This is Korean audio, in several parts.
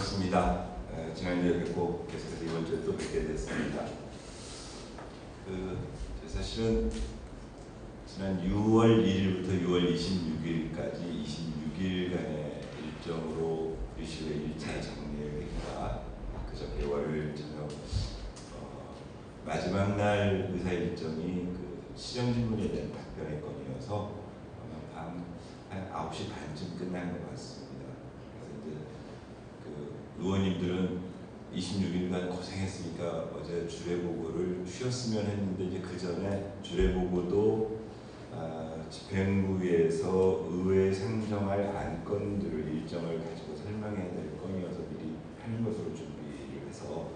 반갑습니다. 지난주에 뵙고 계속해서 이번 주에 또 뵙게 됐습니다. 사실은 지난 6월 1일부터 6월 26일까지 26일간의 일정으로 유시의 1차 정례회가 그저께 월요일 저녁 마지막 날 의사 일정이 시정신문에 대한 답변의 건이어서 밤 한 9시 반쯤 끝난 것 같습니다. 그래서 이제 의원님들은 26일간 고생했으니까 어제 주례보고를 쉬었으면 했는데 이제 그 전에 주례보고도 집행부에서 의회에 상정할 안건들을 일정을 가지고 설명해야 될 건이어서 미리 하는 것으로 준비를 해서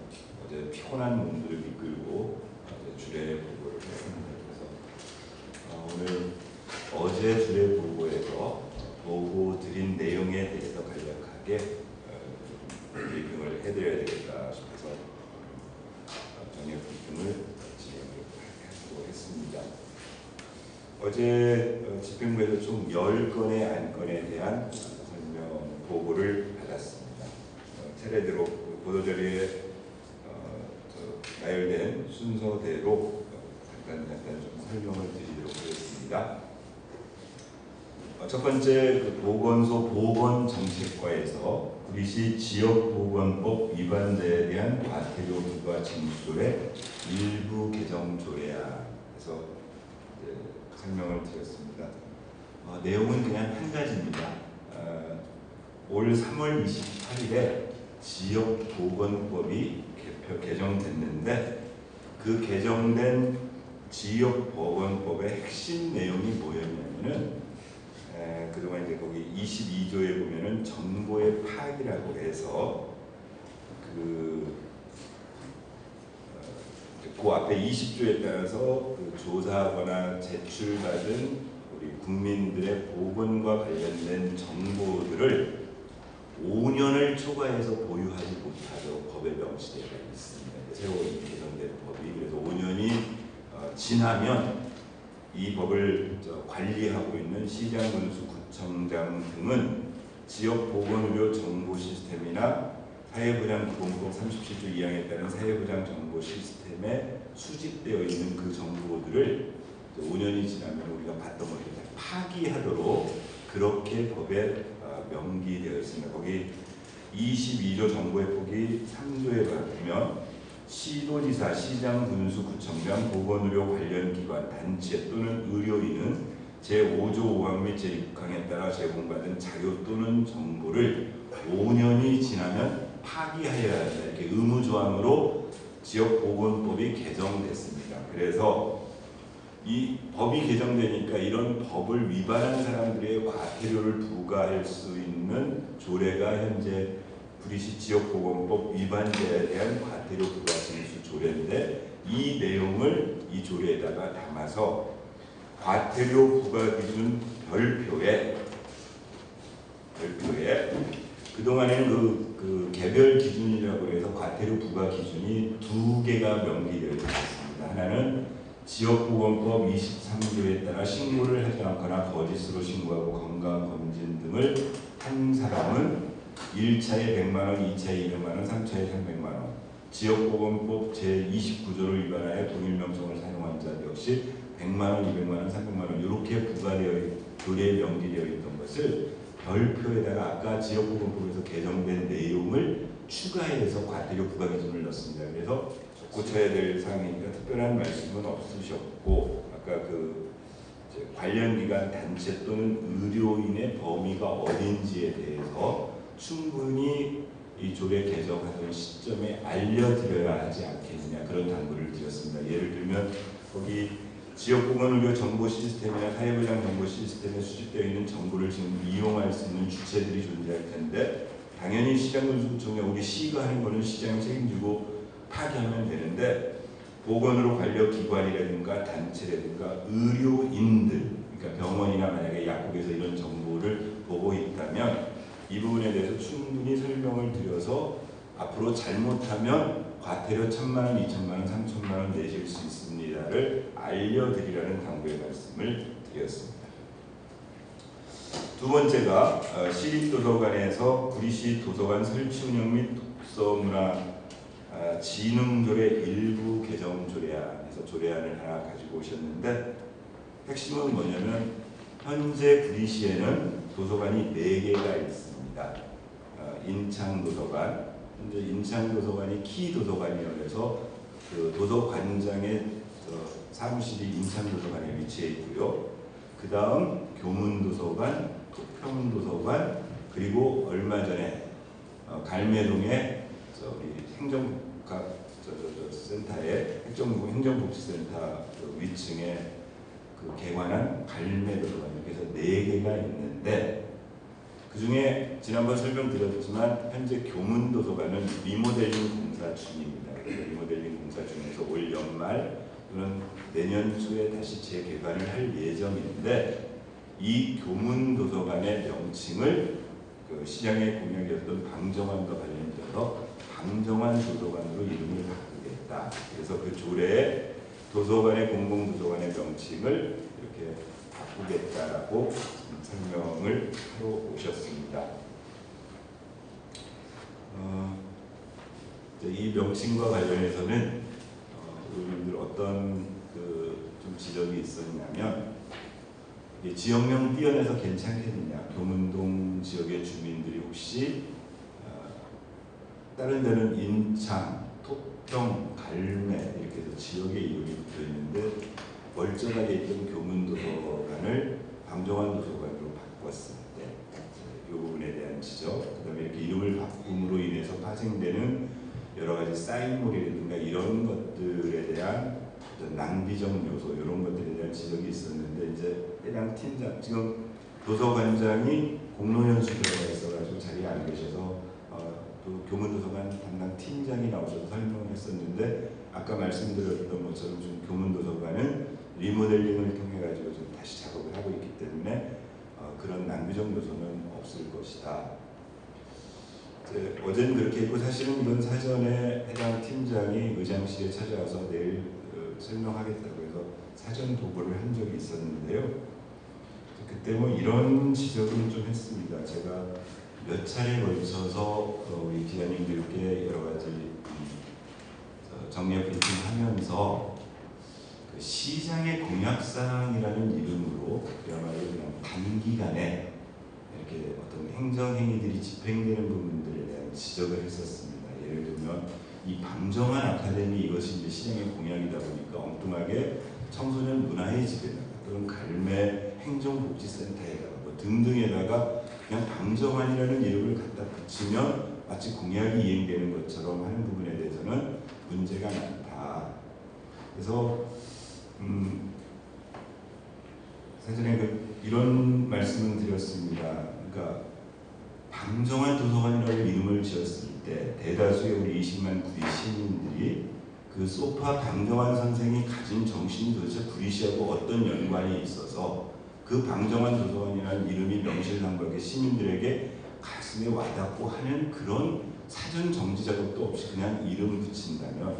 어제 피곤한 몸들을 이끌고 어제 주례보고를 했습니다. 그래서 오늘 어제 주례보고에서 보고 드린 내용에 대해서 간략하게 브리핑을 해드려야 되겠다 싶어서 저녁 브리핑을 진행을 했습니다. 어제 집행부에서 총 10건의 안건에 대한 설명 보고를 받았습니다. 차례대로 보도자료에 나열된 순서대로 잠깐 좀 설명을 드리도록 하겠습니다. 첫 번째 보건소 보건정책과에서 구리시 지역보건법 위반자에 대한 과태료 부과 징수조례 일부 개정 조례안에서 설명을 드렸습니다. 내용은 그냥 한 가지입니다. 올 3월 28일에 지역보건법이 개정됐는데 그 개정된 지역보건법의 핵심 내용이 뭐였냐면은 그동안 이제 거기 22조에 보면은 정보의 파악이라고 해서 그 앞에 20조에 따라서 조사하거나 제출받은 우리 국민들의 보건과 관련된 정보들을 5년을 초과해서 보유하지 못하도록 법에 명시되어 있습니다. 새로 개정된 법이. 그래서 5년이 지나면 이 법을 관리하고 있는 시장, 군수, 구청장 등은 지역보건의료 정보 시스템이나 사회보장기본법 37조 2항에 따른 사회보장 정보 시스템에 수집되어 있는 그 정보들을 5년이 지나면 우리가 봤던 것을 파기하도록 그렇게 법에 명기되어 있습니다. 거기 22조 정보의 폭이 3조에 보면 시도지사, 시장, 군수, 구청장, 보건의료 관련 기관, 단체 또는 의료인은 제5조 5항 및 제6항에 따라 제공받은 자료 또는 정보를 5년이 지나면 파기하여야 한다. 이렇게 의무조항으로 지역보건법이 개정됐습니다. 그래서 이 법이 개정되니까 이런 법을 위반한 사람들의 과태료를 부과할 수 있는 조례가 현재 구리시 지역보건법 위반자에 대한 과태료 부과 징수 조례인데 이 내용을 이 조례에다가 담아서 과태료 부과 기준 별표에 그동안에는 그 개별 기준이라고 해서 과태료 부과 기준이 2개가 명기되어 있습니다. 하나는 지역보건법 23조에 따라 신고를 하지 않거나 거짓으로 신고하고 건강검진 등을 한 사람은 1차에 100만원, 2차에 200만원, 3차에 300만원, 지역보건법 제29조를 위반하여 동일명성을 사용한 자 역시 100만원, 200만원, 300만원 이렇게 부과되어 조례에 명기되어 있던 것을 별표에다가 아까 지역보건법에서 개정된 내용을 추가해서 과태료 부과 기준을 넣습니다. 그래서 고쳐야 될 사항이니까 특별한 말씀은 없으셨고 아까 관련 기관, 단체 또는 의료인의 범위가 어딘지에 대해서 충분히 이 조례 개정하던 시점에 알려드려야 하지 않겠느냐 그런 당부를 드렸습니다. 예를 들면 거기 지역보건의료 정보 시스템이나 사회보장 정보 시스템에 수집되어 있는 정보를 지금 이용할 수 있는 주체들이 존재할 텐데 당연히 시장군수구청장 우리 시가 하는 거는 시장이 책임지고 파기하면 되는데 보건으로 관련 기관이라든가 단체라든가 의료인들 그러니까 병원이나 만약에 약국에서 이런 정보를 보고 있다면 이 부분에 대해서 충분히 설명을 드려서 앞으로 잘못하면 과태료 1,000만원, 2,000만원, 3,000만원 내실 수 있습니다를 알려드리라는 당부의 말씀을 드렸습니다. 두 번째가 시립도서관에서 구리시 도서관 설치 운영 및 독서문화 진흥조례 일부 개정 조례안에서 조례안을 하나 가지고 오셨는데, 핵심은 뭐냐면 현재 구리시에는 도서관이 4개가 있습니다. 인창도서관, 현재 인창도서관이 키도서관이어서 그 도서관장의 사무실이 인창도서관에 위치해 있고요. 그 다음 교문도서관, 토평도서관, 그리고 얼마 전에 갈매동에 우리 행정센터에 행정복지센터 위층에 그 개관한 갈매도서관, 이렇게 해서 4개가 있는데, 그 중에 지난번 설명드렸지만 현재 교문도서관은 리모델링 공사 중입니다. 리모델링 공사 중에서 올 연말 또는 내년 초에 다시 재개관을 할 예정인데, 이 교문도서관의 명칭을 그 시장의 공약이었던 방정환과 관련돼서 방정환 도서관으로 이름을 바꾸겠다. 그래서 그 조례에 도서관의 공공도서관의 명칭을 이렇게 바꾸겠다라고 설명을 하러 오셨습니다. 이 명칭과 관련해서는 의원님들 어떤 좀 지적이 있었냐면, 지역명 띄어내서 괜찮겠느냐, 교문동 지역의 주민들이 혹시 다른 데는 인창, 토평, 갈매 이렇게 해서 지역의 이름이 붙어 있는데 멀쩡하게 있던 교문도서관을 방정환 도서관으로 바꿨을 때 이 부분에 대한 지적, 그 다음에 이렇게 이름을 바꿈으로 인해서 파생되는 여러 가지 사인물이라든가 이런 것들에 대한 낭비적 요소, 이런 것들에 대한 지적이 있었는데, 이제 해당 팀장, 지금 도서관장이 공로연수 들어가 있어가지고 자리에 안 계셔서 또 교문도서관 담당 팀장이 나오셔서 설명했었는데, 아까 말씀드렸던 것처럼 지금 교문도서관은 리모델링을 통해 가지고 좀 다시 작업을 하고 있기 때문에 그런 낭비적 요소는 없을 것이다. 어제는 그렇게 했고, 사실은 이건 사전에 해당 팀장이 의장실에 찾아와서 내일 설명하겠다고 해서 사전 보고를 한 적이 있었는데요. 그때 뭐 이런 지적은 좀 했습니다. 제가 몇 차례 걸쳐서 우리 기자님들께 여러 가지 정례 브리핑하면서 그 시장의 공약사항이라는 이름으로 그야말로 그냥 단기간에 이렇게 어떤 행정행위들이 집행되는 부분들에 대한 지적을 했었습니다. 예를 들면 이 방정환 아카데미, 이것이 이제 시장의 공약이다 보니까 엉뚱하게 청소년 문화의 집에다가 또는 갈매 행정복지센터에다가 뭐 등등에다가 그냥 방정환이라는 이름을 갖다 붙이면 마치 공약이 이행되는 것처럼 하는 부분에 대해서는 문제가 많다. 그래서 사전에 이런 말씀을 드렸습니다. 그러니까 방정환 도서관이라고 이름을 지었을 때 대다수의 우리 20만 구리 시민들이 그 소파 방정환 선생이 가진 정신이 도대체 구리시하고 어떤 연관이 있어서 그 방정환 도서관이라는 이름이 명실상부하게 시민들에게 가슴에 와닿고 하는 그런 사전 정지 작업도 없이 그냥 이름 붙인다면,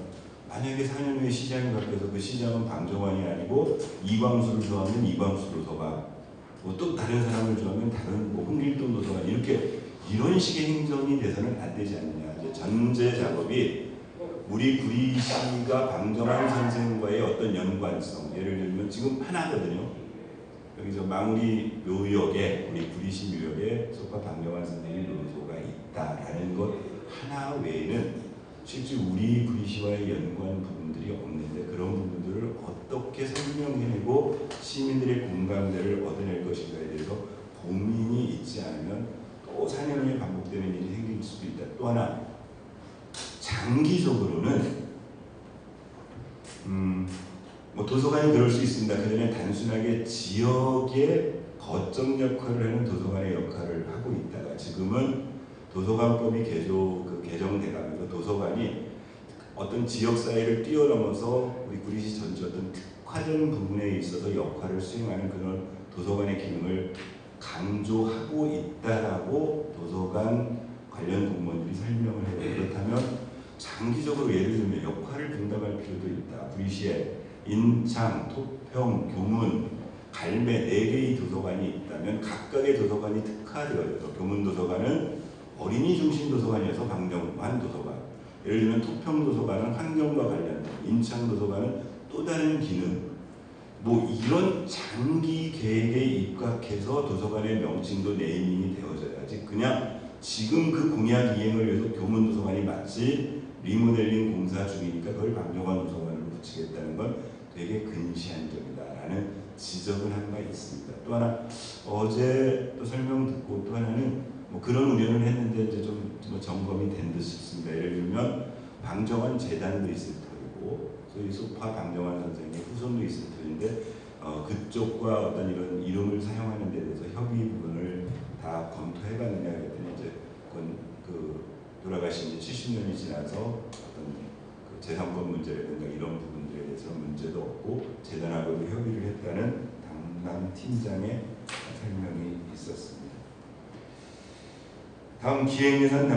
만약에 4년 후에 시장이 바뀌어서 그 시장은 방정환이 아니고 이광수를 좋아하면 이광수 도서관, 뭐 또 다른 사람을 좋아하면 다른 뭐 홍길동 도서관, 이렇게 이런 식의 행정이 돼서는 안 되지 않느냐. 이제 전제 작업이 우리 구리시가 방정환 선생과의 어떤 연관성, 예를 들면 지금 하나거든요. 여기서 망우리 묘역에, 우리 구리시 묘역에 소파 방정환 선생의 묘소가 있다라는 것 하나 외에는 실제 우리 구리시와의 연관 부분들이 없는데, 그런 부분들을 어떻게 설명해내고 시민들의 공감대를 얻어낼 것인가에 대해서 고민이 있지 않으면 또 4년 후에 반복되는 일이 생길 수도 있다. 또 하나, 장기적으로는 뭐 도서관이 그럴 수 있습니다. 그전에 단순하게 지역의 거점 역할을 하는 도서관의 역할을 하고 있다가 지금은 도서관법이 개정돼가면서 도서관이 어떤 지역 사회를 뛰어넘어서 우리 구리시 전체 어떤 특화된 부분에 있어서 역할을 수행하는 그런 도서관의 기능을 강조하고 있다라고 도서관 관련 공무원들이 설명을 해요. 그렇다면 장기적으로 예를 들면 역할을 분담할 필요도 있다. 구리시에 인창, 토평, 교문 갈매 4개의 도서관이 있다면 각각의 도서관이 특화되어 있어서 교문도서관은 어린이 중심 도서관이어서 방정환 도서관, 예를 들면 토평도서관은 환경과 관련된, 인창도서관은 또 다른 기능, 뭐 이런 장기 계획에 입각해서 도서관의 명칭도 네이밍이 되어져야지 그냥 지금 그 공약 이행을 위해서 교문도서관이 마치 리모델링 공사 중이니까 그걸 방정환 도서관으로 붙이겠다는 건 되게 근시안적이다라는 지적을 한 바 있습니다. 또 하나 어제 또 설명 듣고 또 하나는 뭐 그런 우려를 했는데 이제 좀 점검이 된 듯 싶습니다. 예를 들면 방정환 재단도 있을 터이고 소위 소파 방정환 선생의 후손도 있을 터인데 그쪽과 어떤 이런 이름을 사용하는 데 대해서 협의 부분을 다 검토해봤느냐 그랬더니 이제 그 돌아가신 지 70년이 지나서 어떤 그 재산권 문제라든가 이런 부분들에 대해서 문제도 없고 재단하고도 협의를 했다는 담당 팀장의 설명이 있었습니다. 다음 기획예산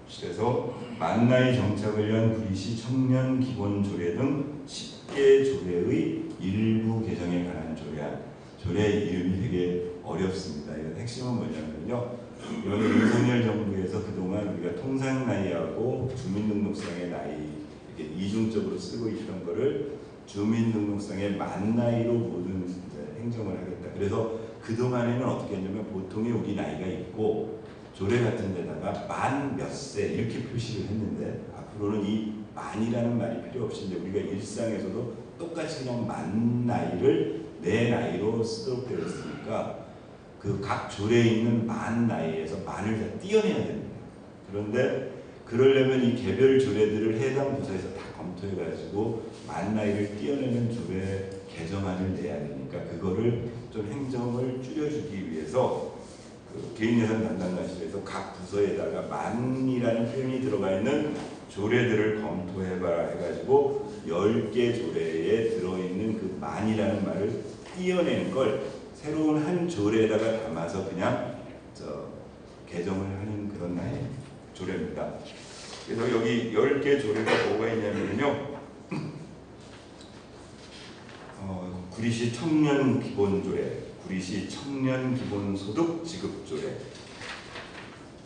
담당관실에서 만나의 정착을 위한 구리시 청년 기본 조례 등 10개 조례의 일부 개정에 관한 조례안. 조례 이름이 되게 어렵습니다. 이건 핵심은 뭐냐면요. 이번에 윤석열 정부에서 그동안 우리가 통상 나이하고 주민등록상의 나이 이렇게 이중적으로 쓰고 있던 거를 주민등록상의 만 나이로 모든 행정을 하겠다. 그래서 그동안에는 어떻게 했냐면 보통의 우리 나이가 있고 조례 같은 데다가 만 몇 세 이렇게 표시를 했는데 앞으로는 이 만이라는 말이 필요 없이 이제 우리가 일상에서도 똑같이 그냥 만 나이를 내 나이로 쓰도록 되어 있으니까 그 각 조례에 있는 만 나이에서 만을 다 띄어내야 됩니다. 그런데 그러려면 이 개별 조례들을 해당 부서에서 다 검토해가지고 만 나이를 띄어내는 조례 개정안을 내야 되니까 그거를 좀 행정을 줄여주기 위해서 그 개인예산 담당관실에서 각 부서에다가 만이라는 표현이 들어가 있는 조례들을 검토해봐라 해가지고 10개 조례에 들어있는 그 만이라는 말을 띄어내는 걸 새로운 한 조례에다가 담아서 그냥 개정을 하는 그런 조례입니다. 그래서 여기 10개 조례가 뭐가 있냐면요. 구리시 청년 기본조례, 구리시 청년 기본소득 지급조례,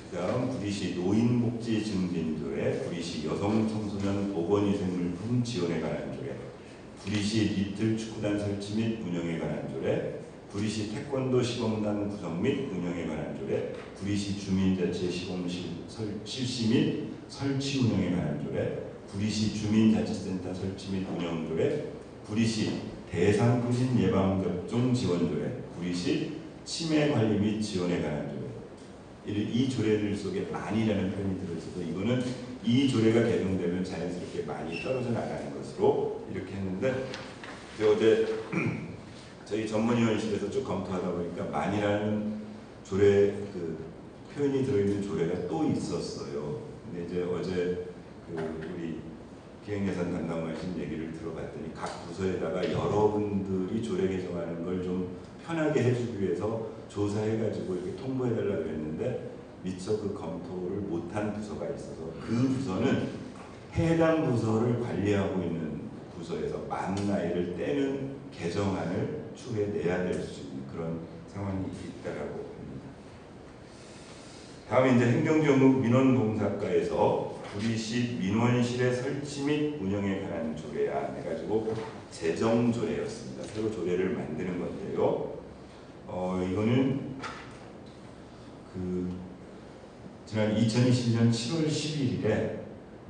그 다음 구리시 노인복지 증진조례, 구리시 여성 청소년 보건위생물품 지원에 관한 조례, 구리시 리틀 축구단 설치 및 운영에 관한 조례, 구리시 태권도 시범단 구성 및 운영에 관한 조례, 구리시 주민자치 시범실 실시 및 설치 운영에 관한 조례, 구리시 주민자치센터 설치 및 운영 조례, 구리시 대상포진 예방접종 지원조례, 구리시 치매관리 및 지원에 관한 조례. 이 조례들 속에 만이라는 표현이 들어있어서 이거는 이 조례가 개정되면 자연스럽게 많이 떨어져 나가는 것으로 이렇게 했는데 어제 저희 전문위원실에서 쭉 검토하다 보니까 만이라는 조례 그 표현이 들어있는 조례가 또 있었어요. 근데 이제 어제 우리 기획예산 담당관실 얘기를 들어봤더니 각 부서에다가 여러분들이 조례 개정하는 걸 좀 편하게 해주기 위해서 조사해가지고 이렇게 통보해달라고 했는데 미처 그 검토를 못한 부서가 있어서 그 부서는 해당 부서를 관리하고 있는 부서에서 만 나이를 떼는 개정안을 추후에 내야 될 수 있는 그런 상황이 있다라고 봅니다. 다음에 이제 행정지원국 민원봉사과에서 구리시 민원실의 설치 및 운영에 관한 조례안 해가지고 재정조례였습니다. 새로 조례를 만드는 건데요. 이거는 지난 2021년 7월 11일에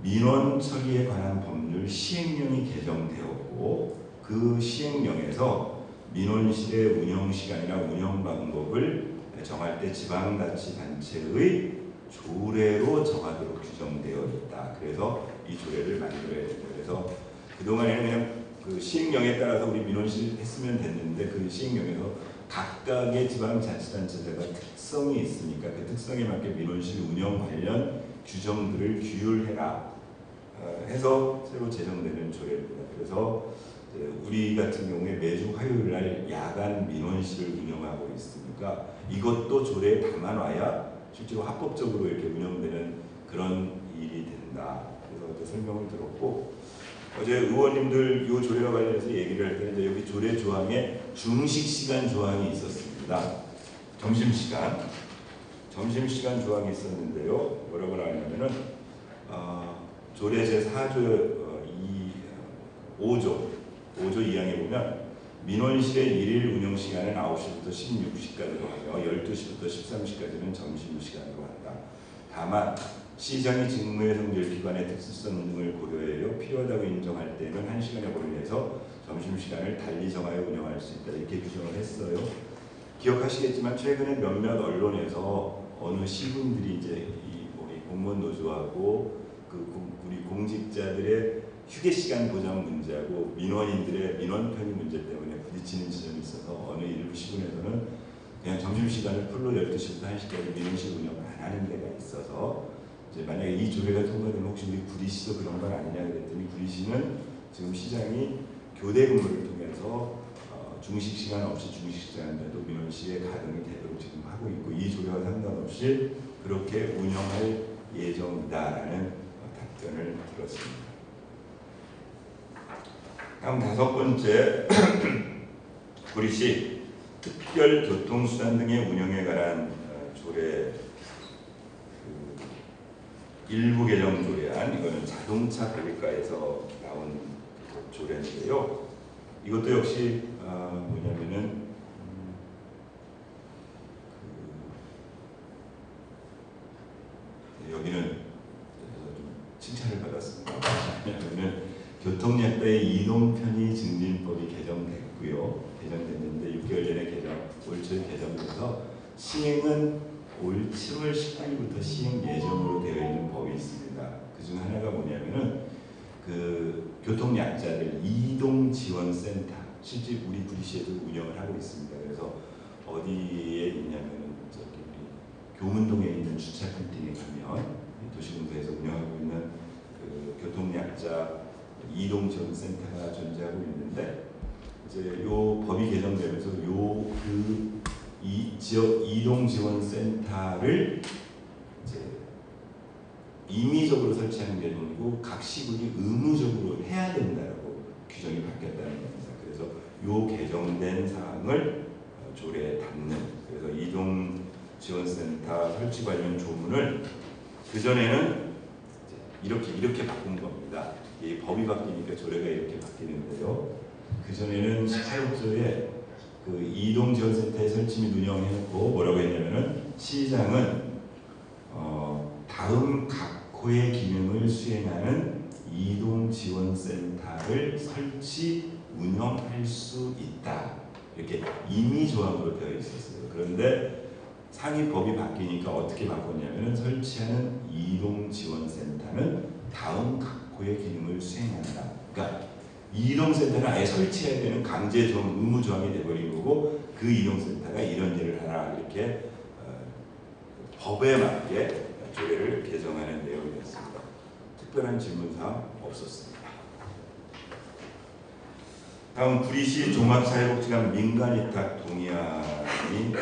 민원 처리에 관한 법률 시행령이 개정되었고 그 시행령에서 민원실의 운영 시간이나 운영 방법을 정할 때 지방자치단체의 조례로 정하도록 규정되어 있다. 그래서 이 조례를 만들어야 된다. 그래서 그동안에는 그냥 그 시행령에 따라서 우리 민원실 했으면 됐는데 그 시행령에서 각각의 지방자치단체가 특성이 있으니까 그 특성에 맞게 민원실 운영 관련 규정들을 규율해라 해서 새로 제정되는 조례입니다. 그래서 우리 같은 경우에 매주 화요일 날 야간 민원실을 운영하고 있으니까 이것도 조례에 담아놔야 실제로 합법적으로 이렇게 운영되는 그런 일이 된다. 그래서 설명을 들었고 어제 의원님들 이 조례와 관련해서 얘기를 할 때는 여기 조례 조항에 중식 시간 조항이 있었습니다. 점심시간 조항이 있었는데요. 뭐라고 나왔냐면은 조례 제4조 5조 2항에 보면 민원실의 일일 운영시간은 9시부터 16시까지로 하며 12시부터 13시까지는 점심시간으로 한다. 다만 시장이 직무의 성질, 기관의 특수성 등을 고려하여 필요하다고 인정할 때는 1시간에 몰려서 점심시간을 달리 정하여 운영할 수 있다. 이렇게 규정을 했어요. 기억하시겠지만 최근에 몇몇 언론에서 어느 시군들이 이제 우리 공무원 노조하고 우리 공직자들의 휴게 시간 보장 문제하고 민원인들의 민원 편의 문제 때문에 부딪히는 지점이 있어서 어느 일부 시군에서는 그냥 점심시간을 풀로 12시부터 1시까지 민원실 운영을 안 하는 데가 있어서 이제 만약에 이 조례가 통과되면 혹시 우리 구리시도 그런 건 아니냐 그랬더니 구리시는 지금 시장이 교대 근무를 통해서 중식 시간 없이 중식 시간인데도 민원실에 가동이 되도록 지금 하고 있고 이 조례와 상관없이 그렇게 운영할 예정이다라는 답변을 들었습니다. 다음 5번째 구리시 특별 교통수단 등의 운영에 관한 조례 일부 개정 조례안, 이거는 자동차 법인과에서 나온 조례인데요. 이것도 역시 뭐냐면은 여기는 좀 칭찬을 받았습니다. 왜냐하면 교통약자의 이동편의 증진법이 개정됐고요. 개정됐는데 6개월 전에 올 초에 개정돼서 시행은 올 7월 18일부터 시행 예정으로 되어 있는 법이 있습니다. 그중 하나가 뭐냐면은 그 교통약자들 이동지원센터, 실제 우리 구리시에도 운영을 하고 있습니다. 그래서 어디에 있냐면은 저기 교문동에 있는 주차 캠핑에 가면 도시공사에서 운영하고 있는 그 교통약자 이동지원센터가 존재하고 있는데 이제 요 법이 개정되면서 이 지역 이동지원센터를 이제 임의적으로 설치하는 게 아니고 각 시군이 의무적으로 해야 된다라고 규정이 바뀌었다는 겁니다. 그래서 요 개정된 사항을 조례에 담는, 그래서 이동지원센터 설치 관련 조문을 그전에는 이렇게 바꾼 겁니다. 이 법이 바뀌니까 조례가 이렇게 바뀌는데요. 그전에는 18조에 그 이동지원센터에 설치 및 운영해놓고 뭐라고 했냐면은 시장은 다음 각호의 기능을 수행하는 이동지원센터를 설치 운영할 수 있다. 이렇게 임의조항으로 되어 있었어요. 그런데 상위 법이 바뀌니까 어떻게 바꿨냐면은 설치하는 이동지원센터는 다음 각호의 기능을 수행한다. 그러니까 이동센터는 아예 설치해야 되는 강제조항, 의무조항이 돼버린 거고 그 이동센터가 이런 일을 하라 이렇게 법에 맞게 조례를 개정하는 내용이었습니다. 특별한 질문사항 없었습니다. 다음 구리시 종합사회복지관 민간위탁 동의안이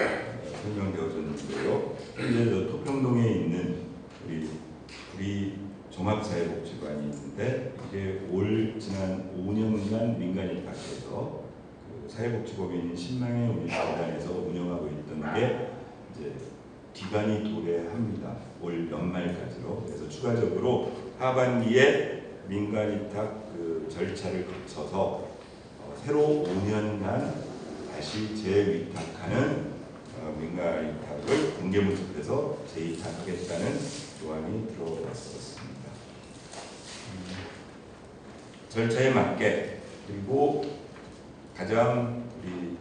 설명되어졌는데요. 현재 토평동에 있는 우리 구리 종합사회복지관이 있는데 이게 지난 5년간 민간위탁해서 그 사회복지법인인 신망의 운영재단에서 운영하고 있던 게 이제 기간이 도래합니다. 올 연말까지로. 그래서 추가적으로 하반기에 민간위탁 그 절차를 거쳐서 새로 5년간 다시 재위탁하는 민간위탁을 공개문책해서 재위탁하겠다는 조항이 들어왔었습니다. 절차에 맞게, 그리고 가장 우리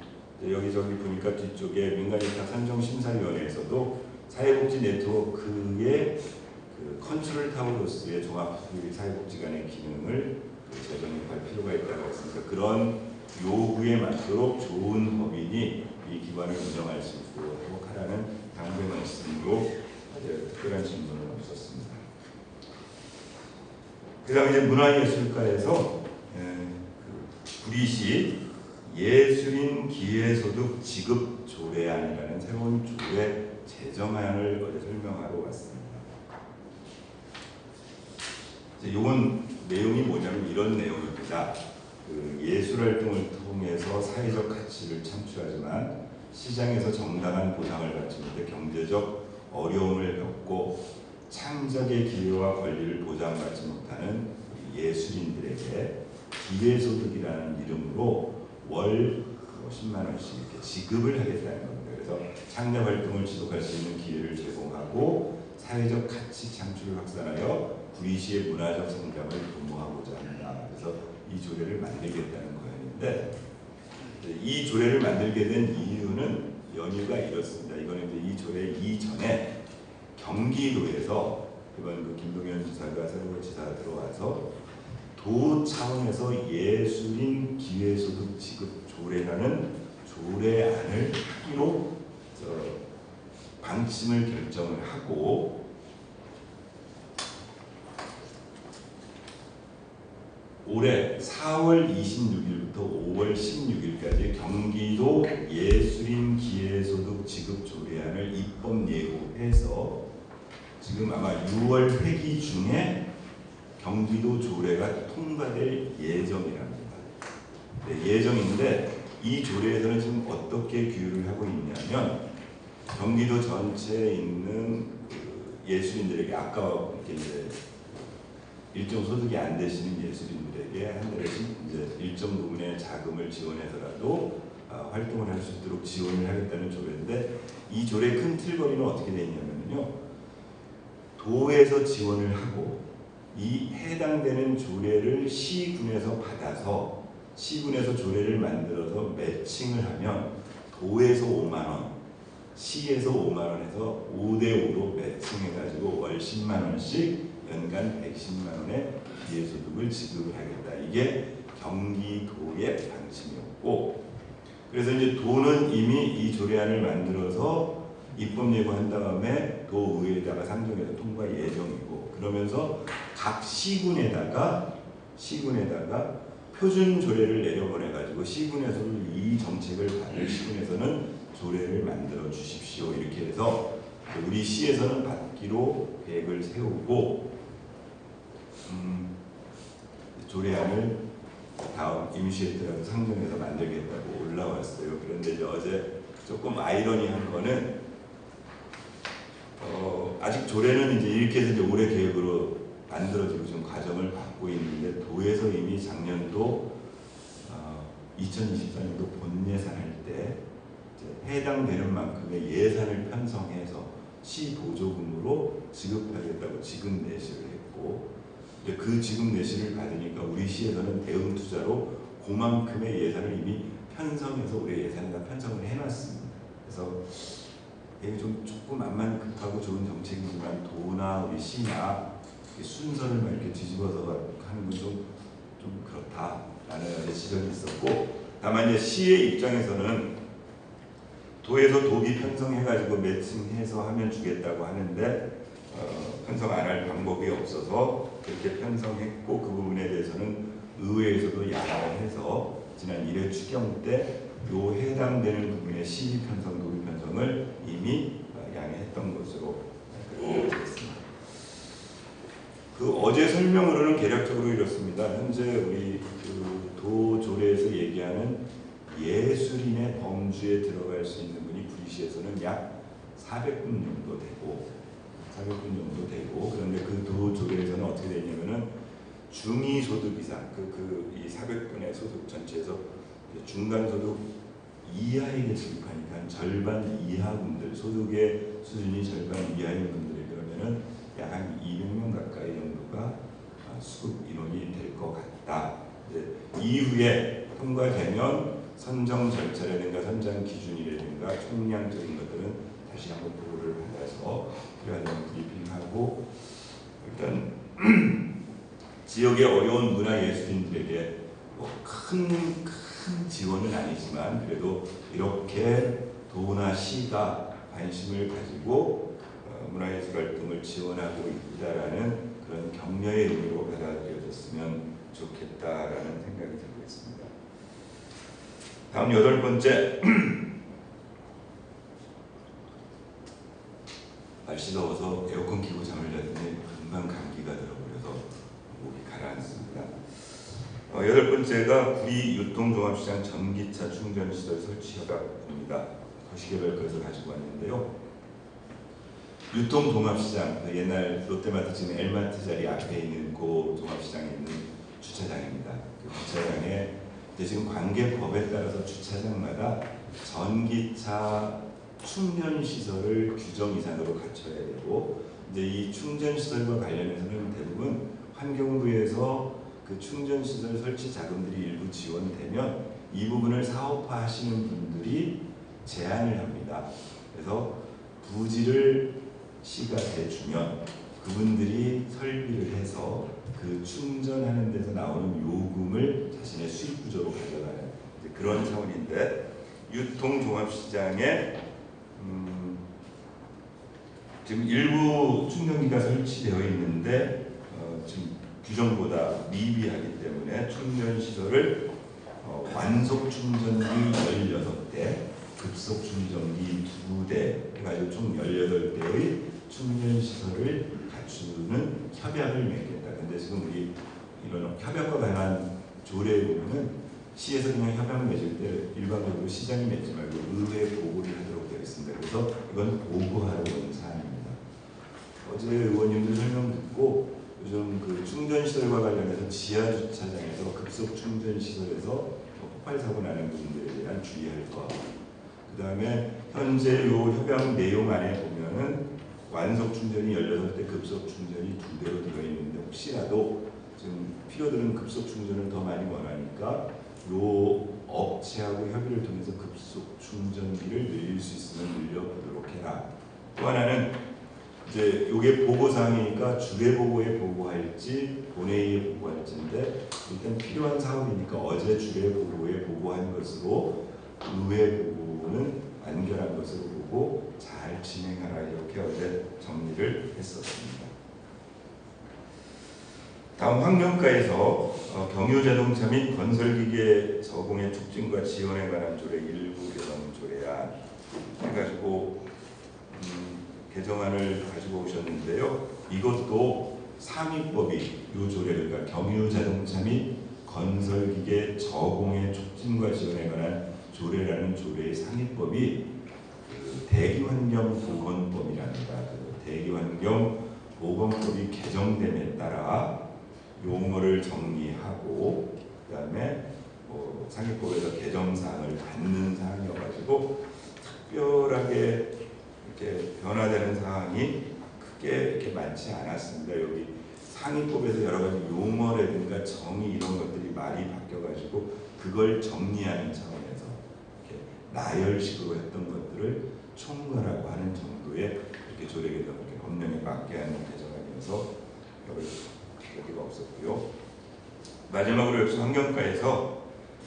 여기저기 보니까 뒤쪽에 민간위탁 선정심사위원회에서도 사회복지 네트워크의 그 컨트롤 타워로서의 종합사회복지관의 기능을 재정립할 필요가 있다고 했으니까 그런 요구에 맞도록 좋은 법인이 이 기관을 운영할 수 있도록 하라는 당부의 말씀으로 특별한 질문은 없었습니다. 그 다음에 이제 문화예술과에서 구리시 예술인 기회소득 지급 조례안이라는 새로운 조례 제정안을 어제 설명하러 왔습니다. 이건 내용이 뭐냐면 이런 내용입니다. 그 예술 활동을 통해서 사회적 가치를 창출하지만 시장에서 정당한 보상을 받지 못해 경제적 어려움을 겪고 창작의 기회와 권리를 보장받지 못하는 예술인들에게 기회소득이라는 이름으로 월 10만 원씩 이렇게 지급을 하겠다는 겁니다. 그래서 창작 활동을 지속할 수 있는 기회를 제공하고 사회적 가치 창출을 확산하여 구리시의 문화적 성장을 도모하고자 합니다. 그래서 이 조례를 만들겠다는 거였는데 이 조례를 만들게 된 이유는 연유가 이렇습니다. 이거는 이제 이 조례 이전에 경기도에서 이번 그 김동연 지사가 새로 지사가 들어와서 도 차원에서 예술인 기회소득 지급 조례라는 조례안을 하기로 방침을 결정을 하고 올해 4월 26일부터 5월 16일까지 경기도 예술인 기회소득 지급 조례안을 입법 예고해서 지금 아마 6월 회기 중에 경기도 조례가 통과될 예정이랍니다. 네, 예정인데 이 조례에서는 지금 어떻게 규율을 하고 있냐면 경기도 전체에 있는 그 예술인들에게 아까 이제 일정 소득이 안 되시는 예술인들에게 한 달에씩 이제 일정 부분의 자금을 지원해서라도 활동을 할 수 있도록 지원을 하겠다는 조례인데 이 조례의 큰 틀거리는 어떻게 되어 있냐면요. 도에서 지원을 하고 이 해당되는 조례를 시군에서 받아서 시군에서 조례를 만들어서 매칭을 하면 도에서 5만 원, 시에서 5만 원에서 5대5로 매칭해가지고 월 10만 원씩 연간 110만 원의 기회소득을 지급을 하겠다. 이게 경기도의 방침이었고 그래서 이제 도는 이미 이 조례안을 만들어서 입법 예고한 다음에 도의회에다가 상정해서 통과 예정이고 그러면서 각 시군에다가 표준 조례를 내려보내가지고 시군에서도 이 정책을 받을 시군에서는 조례를 만들어 주십시오. 이렇게 해서 우리 시에서는 받기로 계획을 세우고 조례안을 다음 임시회 때라도 상정해서 만들겠다고 올라왔어요. 그런데 이제 어제 조금 아이러니한 거는 아직 조례는 이제 이렇게 해서 이제 올해 계획으로 만들어지고 지금 과정을 받고 있는데 도에서 이미 작년도 2024년도 본 예산할 때 해당되는 만큼의 예산을 편성해서 시 보조금으로 지급하겠다고 지급 내시를 했고 그 지급 내시를 받으니까 우리 시에서는 대응 투자로 그만큼의 예산을 이미 편성해서 올해 예산에다 편성을 해놨습니다. 그래서 이게 조금 암만 급하고 좋은 정책이지만 도나 우리 시나 순서를 막 이렇게 뒤집어서 하는 건 좀 그렇다라는 지적이 있었고 다만 이제 시의 입장에서는 도에서 도비 편성해가지고 매칭해서 하면 주겠다고 하는데 편성 안 할 방법이 없어서 그렇게 편성했고 그 부분에 대해서는 의회에서도 양해를 해서 지난 1회 추경 때 요 해당되는 부분의 시 편성, 도비 편성을 이미 양해했던 것으로 알려졌습니다. 그 어제 설명으로는 개략적으로 이렇습니다. 현재 우리 도 조례에서 얘기하는 예술인의 범주에 들어갈 수 있는 분이 구리시에서는 약 400분 정도 되고 그런데 그 도 조례에서는 어떻게 되냐면은 중위소득 이상 이 400분의 소득 전체에서 중간소득 이하에게 지급하니까 절반 이하분들 소득의 수준이 절반 이하인 분들이 그러면은 약 한 200명 가까이 정도가 수급 인원이 될 것 같다. 이후에 통과되면 선정 절차라든가 선정 기준이라든가 총량적인 것들은 다시 한번 보고를 받아서 필요한 브리핑하고 일단 지역의 어려운 문화예술인들에게 큰 지원은 아니지만 그래도 이렇게 도나 시가 관심을 가지고 문화예술 활동을 지원하고 있다라는 그런 격려의 의미로 받아들여졌으면 좋겠다라는 생각이 들고 있습니다. 다음 8번째 날씨 더워서 에어컨 켜고 잠을 자더니 금방 감기가 들어버려서 목이 가라앉습니다. 여덟 번째가 구리 유통종합시장 전기차 충전시설 설치 협약입니다. 도시개발과에서 가지고 왔는데요. 유통종합시장, 옛날 롯데마트 지금 엘마트 자리 앞에 있는 그 종합시장에 있는 주차장입니다. 그 주차장에 지금 관계법에 따라서 주차장마다 전기차 충전 시설을 규정 이상으로 갖춰야 되고, 이제 이 충전 시설과 관련해서는 대부분 환경부에서 그 충전 시설 설치 자금들이 일부 지원되면 이 부분을 사업화 하시는 분들이 제안을 합니다. 그래서 부지를 시가 대주면 그분들이 설비를 해서 그 충전하는 데서 나오는 요금을 자신의 수익 구조로 가져가는 그런 차원인데, 유통종합시장에 지금 일부 충전기가 설치되어 있는데 지금 규정보다 미비하기 때문에 충전시설을 완속 충전기 16대, 급속 충전기 2대 해가지고 총 18대의 충전시설을 갖추는 협약을 맺겠다. 근데 지금 우리 이런 협약과 관한 조례에 보면은 시에서 그냥 협약 맺을 때 일반적으로 시장이 맺지 말고 의회에 보고를 하도록 되어 있습니다. 그래서 이건 보고하러 온 사안입니다. 어제 의원님들 설명 듣고 요즘 그 충전시설과 관련해서 지하주차장에서 급속 충전시설에서 폭발 사고 나는 부분들에 대한 주의할 것, 그 다음에 현재 요 협약 내용 안에 보면은 완속 충전이 16대, 급속 충전이 2대로 들어있는데 혹시라도 지금 필요드는 급속 충전을 더 많이 원하니까 요 업체하고 협의를 통해서 급속 충전기를 늘릴 수 있으면 늘려보도록 해라. 또 하나는 이제 요게 보고사항이니까 주례 보고에 보고할지 본회의에 보고할지인데, 일단 필요한 사업이니까 어제 주례 보고에 보고한 것으로 의회 보고는 완결한 것으로 보고 잘 진행하라, 이렇게 어제 정리를 했었습니다. 다음 환경과에서 경유자동차 및 건설기계 저공해 촉진과 지원에 관한 조례 일부 개정 조례안 해가지고 개정안을 가지고 오셨는데요. 이것도 상위법이 이 조례, 그러니까 경유자동차 및 건설기계 저공해 촉진과 지원에 관한 조례라는 조례의 상위법이 그 대기환경보건법이랍니다. 그 대기환경보건법이 개정됨에 따라 용어를 정리하고, 그 다음에 상위법에서 개정사항을 받는 사항이어가지고 특별하게 이렇게 변화되는 사항이 크게 이렇게 많지 않았습니다. 여기 상위법에서 여러 가지 용어라든가 정의 이런 것들이 많이 바뀌어가지고 그걸 정리하는 차원에서 이렇게 나열식으로 했던 것들을 총괄하고 하는 정도의 이렇게 조례 개정, 이렇게 법령에 맞게 하는 개정안이어서 여기가 없었고요. 마지막으로 역시 환경과에서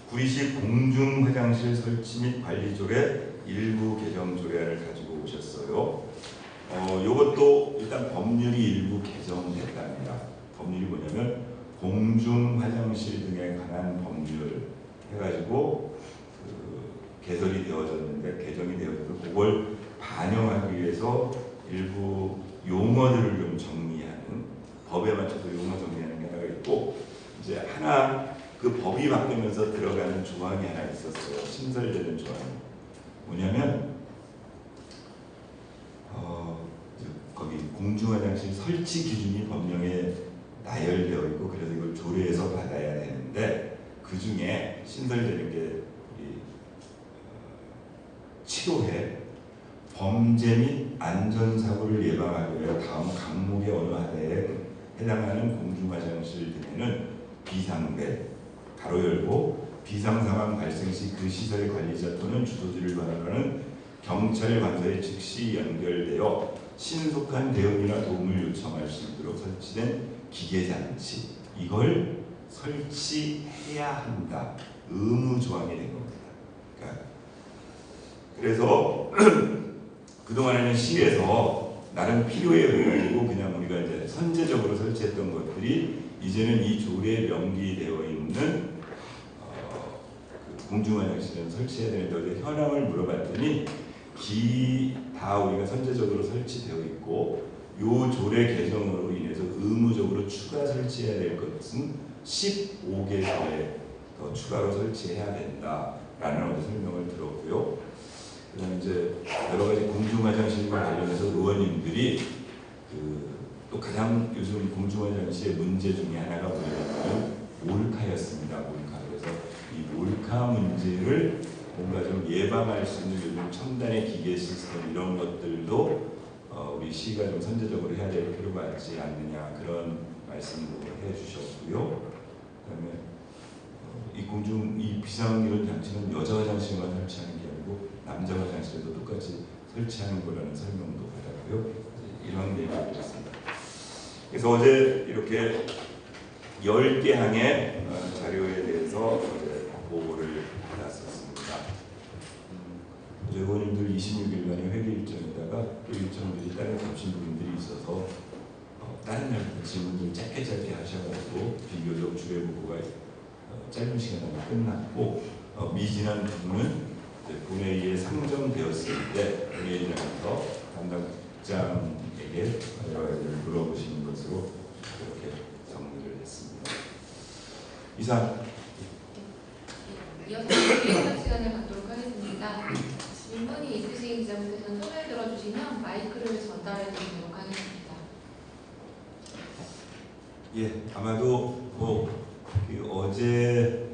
구리시 공중 화장실 설치 및 관리 조례 일부 개정 조례안을 가지고 오셨어요. 이것도 일단 법률이 일부 개정됐답니다. 법률이 뭐냐면 공중 화장실 등에 관한 법률 해가지고 개정이 되어져서 그걸 반영하기 위해서 일부 용어들을 좀 정리하는, 법에 맞춰서 용어 정리하는 게 하나가 있고, 이제 하나 그 법이 바뀌면서 들어가는 조항이 하나 있었어요. 신설되는 조항이 뭐냐면 거기 공중화장실 설치 기준이 법령에 나열되어 있고, 그래서 이걸 조례에서 받아야 되는데 그 중에 신설되는 게 우리 치료해 범죄 및 안전사고를 예방하기 위해 다음 항목의 어느 하나에 해당하는 공중화장실 등에는 비상벨 가로 열고 비상상황 발생 시 그 시설의 관리자 또는 주소지를 관할하는 경찰 관서에 즉시 연결되어 신속한 대응이나 도움을 요청할 수 있도록 설치된 기계장치, 이걸 설치해야 한다. 의무 조항이 된 겁니다. 그러니까 그래서 그동안에는 시에서 나름 필요에 의해가지고 그냥 우리가 이제 선제적으로 설치했던 것들이 이제는 이 조례에 명기되어 있는 그 공중화장실은 설치해야 되는데, 어제 현황을 물어봤더니 다 우리가 선제적으로 설치되어 있고 요 조례 개정으로 인해서 의무적으로 추가 설치해야 될 것은 15개 조례 더 추가로 설치해야 된다라는 어떤 설명을 들었고요. 그다음에 이제 여러 가지 공중화장실과 관련해서 의원님들이 또 가장 요즘 공중화장실의 문제 중에 하나가 뭐냐면 몰카였습니다. 몰카. 그래서 이 몰카 문제를 뭔가 좀 예방할 수 있는 요즘 첨단의 기계 시스템 이런 것들도 우리 시가 좀 선제적으로 해야 될 필요가 있지 않느냐 그런 말씀도 해주셨고요. 그다음에 이 비상이론 장치는 여자 화장실만 설치하는 게 아니고 남자 화장실에도 똑같이 설치하는 거라는 설명도 받았고요. 이런 얘기를 드렸습니다. 그래서 어제 이렇게 10개 항의 자료에 대해서 어제 보고를 받았었습니다. 어제 의원님들 26일간의 회기 일정에다가 그 일정들이 다른 겹친 부분들이 있어서 다른 날부터 질문을 짧게 하셔가지고 비교적 주례 보고가 짧은 시간 안에 끝났고 미진한 부분은 본회의에 상정되었을 때 본회의장에서 담당 국장에게 여러 가지를 물어보시는 것으로 그렇게 정리를 했습니다. 이상. 이어서 질의응답 시간을 갖도록 하겠습니다. 질문이 있으신 기자분께서는 손을 들어주시면 마이크를 전달해 드리도록 하겠습니다. 예, 아마도 어제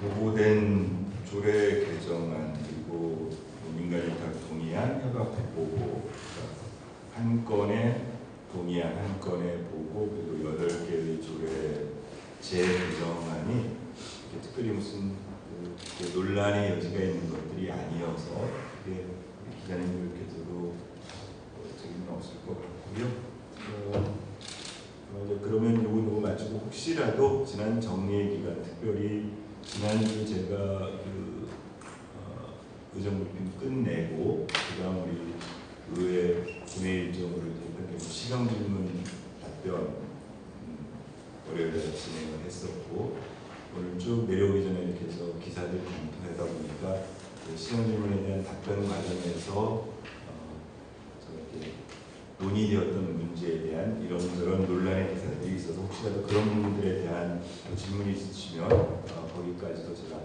보고된 조례 개정안 그리고 민간일탁 동의안 협약 보고 한 건에 동의안 한 건에 보고 그리고 8개의 조례 재개정안이 특별히 무슨 논란의 여지가 있는 것들이 아니어서 기자님들께서도 책임은 없을 것 같고요. 그러면 요거 마치고 혹시라도 지난 정리의 기간 특별히 지난주 제가 의정 브리핑 끝내고 그다음 우리 의회 본회의 일정으로 시정 질문 답변 월요일에 진행을 했었고 오늘 쭉 내려오기 전에 이렇게 해서 기사들 검토하다 보니까 시정 질문에 대한 답변 과정에서 저렇게 논의되었던 문제에 대한 이런저런 논란의 기사들이 있어서 혹시라도 그런 부분들에 대한 질문이 있으시면 거기까지도 제가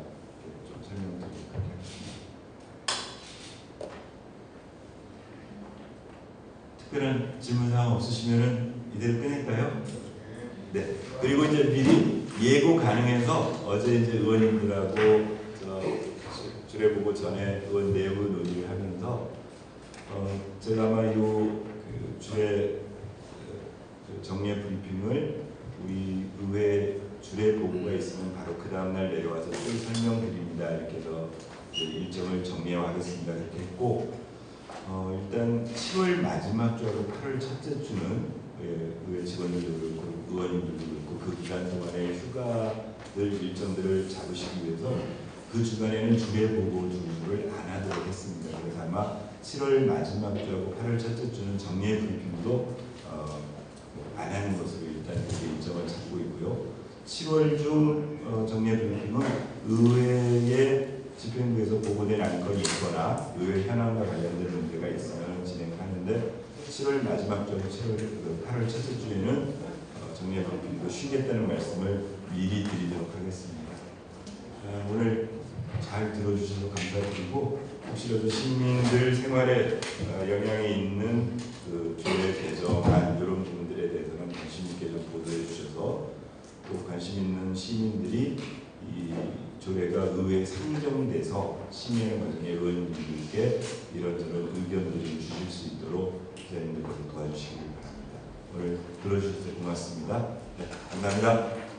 좀 설명드리도록 하겠습니다. 특별한 질문사항 없으시면 이대로 끝낼까요? 네. 그리고 이제 미리 예고 가능해서 어제 이제 의원님들하고 주례 보고 전에 의원 내부 논의를 하면서 제가 아마 주례 정례 브리핑을 우리 의회 주례 보고가 있으면 바로 그 다음날 내려와서 쭉 설명드립니다. 이렇게 해서 일정을 정리하겠습니다. 이렇게 했고 일단 7월 마지막 주하고 8월 첫째 주는 의회 직원들도 그렇고 의원님들도 그렇고 그 기간 동안의 휴가들 일정들을 잡으시기 위해서 그 주간에는 주례 보고 준비를 안 하도록 했습니다. 그래서 아마 7월 마지막 주하고 8월 첫째 주는 정례 브리핑도 안 하는 것으로 일단 그렇게 일정을 잡고 있고요. 7월 중 정례 브리핑은 의회의 집행부에서 보고된 안건이 있거나 의회 현황과 관련된 문제가 있으면 진행하는데 7월 마지막 주에 8월 첫째 주에는 정례 브리핑도 쉬겠다는 말씀을 미리 드리도록 하겠습니다. 오늘 잘 들어주셔서 감사드리고 혹시라도 시민들 생활에 영향이 있는 조례 개정안 이런 부분들에 대해서는 관심 있게 좀 보도해 주셔서 또 관심 있는 시민들이 이 조례가 의회에 상정돼서 심의하는 과정에 의원님들께 이런저런 의견들을 주실 수 있도록 기자님들께서 도와주시길 바랍니다. 오늘 들어주셔서 고맙습니다. 네, 감사합니다.